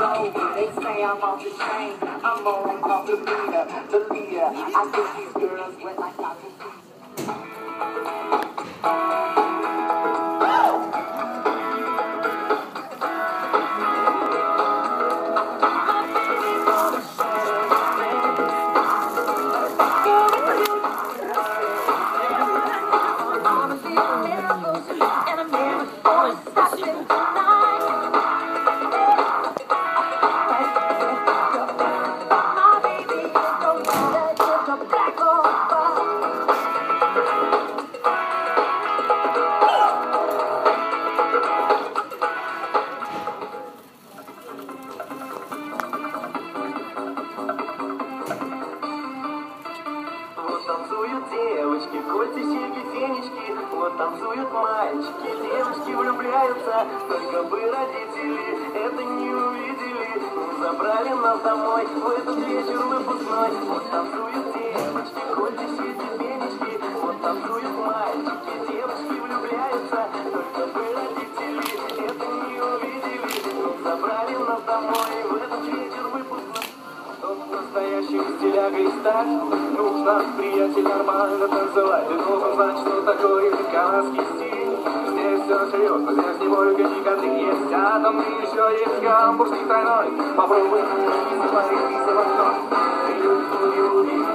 over. They say I'm off the chain. I'm on off the leader, the leader. I think these girls wet like I can see. Девочки, кольца, серьги, фенечки, вот танцуют мальчики, девочки влюбляются, только бы родители это не увидели, не забрали нас домой в этот вечер выпускной. Вот танцуют девочки, кольца, серьги, фенечки, вот танцуют мальчики, девочки влюбляются, только бы родители это не увидели, не забрали нас домой в этот вечер выпускной. Тот настоящий стиляга и сталь. Нужно, приятель, нормально танцевать. Ты должен знать, что такое канадский стиль. Здесь все серьезно, здесь не только никаких есть атомы, еще есть гамбургский тройной. Попробуй, не смотри в окно. Ты любишь,